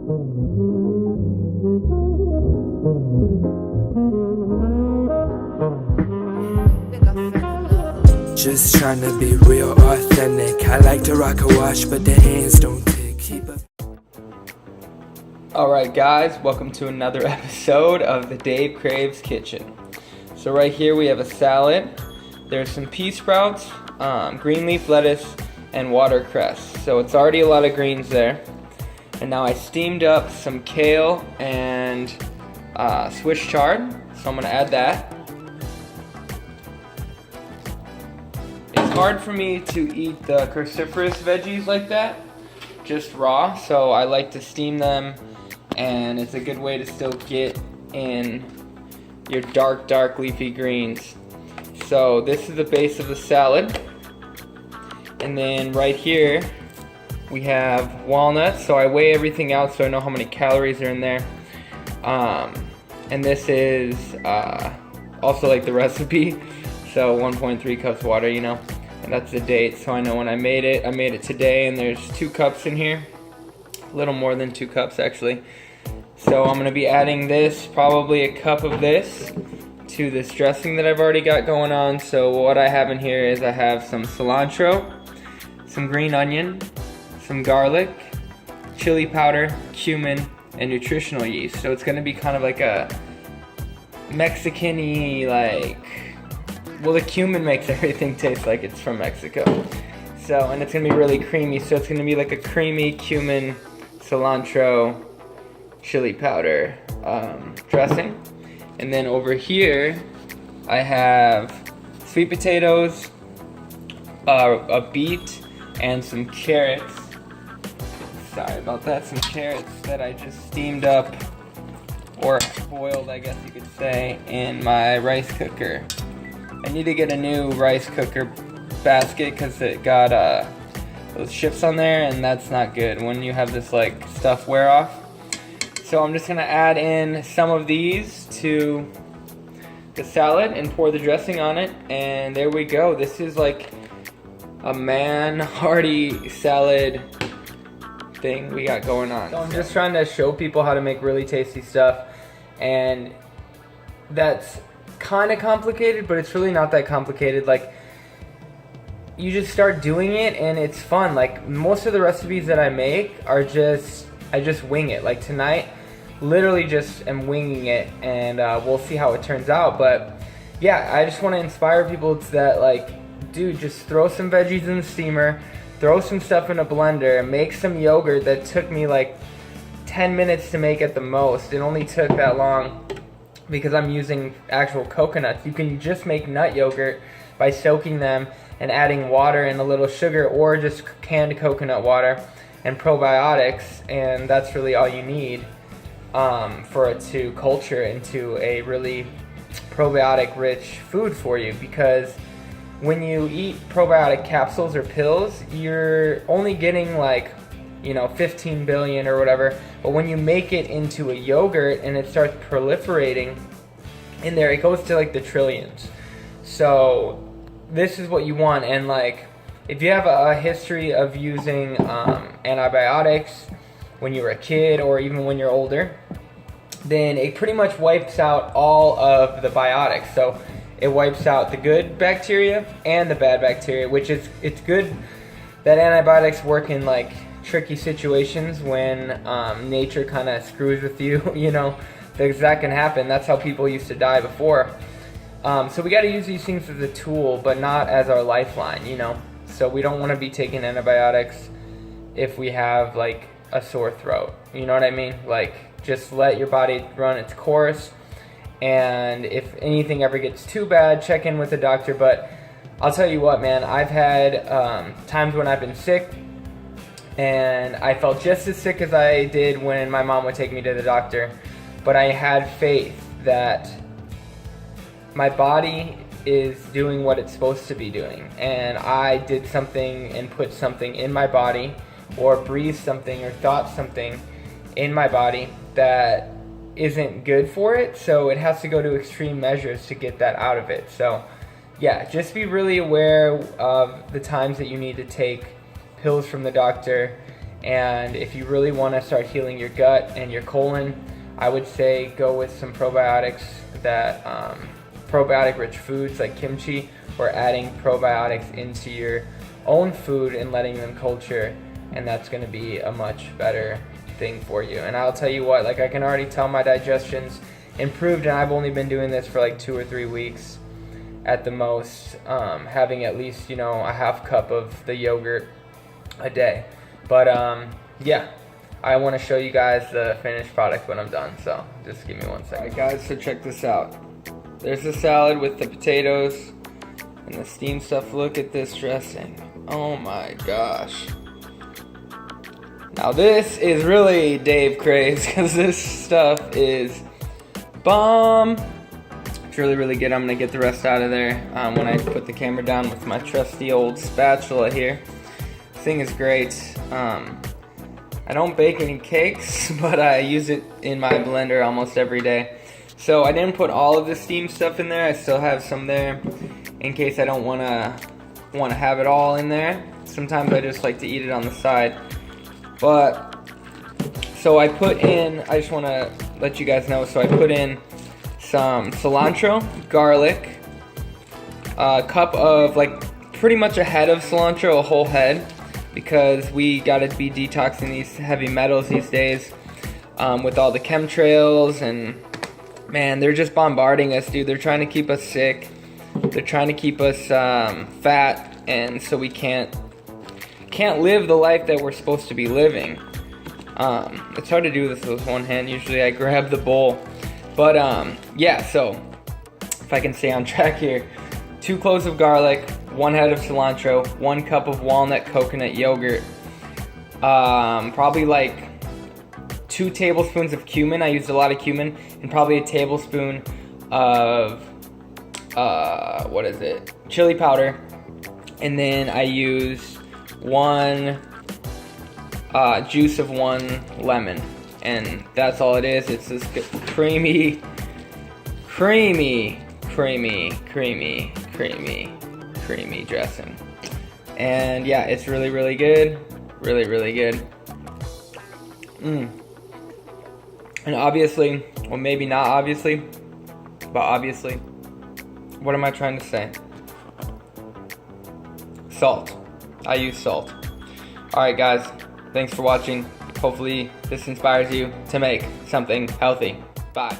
Just trying to be real authentic. I like to rock a wash, but the hands don't tick. Keep up. Alright guys, welcome to another episode of the Dave Craves Kitchen. So right here we have a salad. There's some pea sprouts, green leaf lettuce, and watercress. So it's already a lot of greens there. And now I steamed up some kale and Swiss chard. So I'm going to add that. It's hard for me to eat the cruciferous veggies like that, just raw. So I like to steam them, and it's a good way to still get in your dark leafy greens. So this is the base of the salad. And then right here we have walnuts. So I weigh everything out so I know how many calories are in there. And this is also like the recipe. So 1.3 cups water, you know. And that's the date, so I know when I made it today, and there's 2 cups in here. A little more than 2 cups actually. So I'm gonna be adding this, probably a cup of this, to this dressing that I've already got going on. So what I have in here is I have some cilantro, some green onion, some garlic, chili powder, cumin, and nutritional yeast. So it's gonna be kind of like a Mexican-y, like, well, the cumin makes everything taste like it's from Mexico. So, and it's gonna be really creamy. So it's gonna be like a creamy cumin, cilantro, chili powder dressing. And then over here, I have sweet potatoes, a beet, and some carrots. Sorry about that, some carrots that I just steamed up, or boiled, I guess you could say, in my rice cooker. I need to get a new rice cooker basket because it got those chips on there, and that's not good when you have this like stuff wear off. So I'm just gonna add in some of these to the salad and pour the dressing on it, and there we go. This is like a hearty salad thing we got going on. So I'm just trying to show people how to make really tasty stuff, and that's kind of complicated, but it's really not that complicated. Like, you just start doing it and it's fun. Like, most of the recipes that I make are I just wing it. Like tonight, literally just am winging it, and we'll see how it turns out. But yeah, I just want to inspire people that, like, dude, just throw some veggies in the steamer, throw some stuff in a blender, make some yogurt that took me like 10 minutes to make at the most. It only took that long because I'm using actual coconuts. You can just make nut yogurt by soaking them and adding water and a little sugar, or just canned coconut water and probiotics, and that's really all you need for it to culture into a really probiotic rich food for you. Because when you eat probiotic capsules or pills, you're only getting like, 15 billion or whatever. But when you make it into a yogurt and it starts proliferating in there, it goes to like the trillions. So this is what you want. And like, if you have a history of using antibiotics when you were a kid, or even when you're older, then it pretty much wipes out all of the biotics. So it wipes out the good bacteria and the bad bacteria, which is, it's good that antibiotics work in like tricky situations when nature kind of screws with you, because that can happen. That's how people used to die before. So we got to use these things as a tool, but not as our lifeline, So we don't want to be taking antibiotics if we have like a sore throat. You know what I mean? Like, just let your body run its course. And if anything ever gets too bad, check in with the doctor. But I'll tell you what, man, I've had times when I've been sick, and I felt just as sick as I did when my mom would take me to the doctor. But I had faith that my body is doing what it's supposed to be doing. And I did something and put something in my body, or breathed something or thought something in my body that isn't good for it. So it has to go to extreme measures to get that out of it. So yeah, just be really aware of the times that you need to take pills from the doctor And if you really want to start healing your gut and your colon, I would say go with some probiotics that probiotic rich foods like kimchi, or adding probiotics into your own food and letting them culture, and that's going to be a much better thing for you. And I'll tell you what, like, I can already tell my digestion's improved, and I've only been doing this for like 2 or 3 weeks at the most, having at least, you know, a half cup of the yogurt a day. But yeah, I want to show you guys the finished product when I'm done, so just give me 1 second. Alright guys, so check this out. There's the salad with the potatoes and the steamed stuff. Look at this dressing. Oh my gosh. Now this is really Dave Craves, because this stuff is bomb. It's really, really good. I'm gonna get the rest out of there when I put the camera down with my trusty old spatula here. This thing is great. I don't bake any cakes, but I use it in my blender almost every day. So I didn't put all of the steamed stuff in there. I still have some there in case I don't wanna have it all in there. Sometimes I just like to eat it on the side. But so I put in, I just want to let you guys know, so I put in some cilantro, garlic, a cup of, like, pretty much a head of cilantro, a whole head, because we gotta be detoxing these heavy metals these days with all the chemtrails, and man, they're just bombarding us, dude. They're trying to keep us sick. They're trying to keep us fat, and so we can't live the life that we're supposed to be living. It's hard to do this with one hand. Usually I grab the bowl. But yeah, so if I can stay on track here, 2 cloves of garlic, 1 head of cilantro, 1 cup of walnut coconut yogurt, probably like 2 tablespoons of cumin. I used a lot of cumin, and probably a tablespoon of chili powder. And then I used 1 juice of 1 lemon, and that's all it is. It's this creamy dressing. And yeah, it's really, really good. Really, really good. And obviously, well, maybe not obviously, but obviously, what am I trying to say? Salt. I use salt. Alright guys, thanks for watching. Hopefully this inspires you to make something healthy. Bye.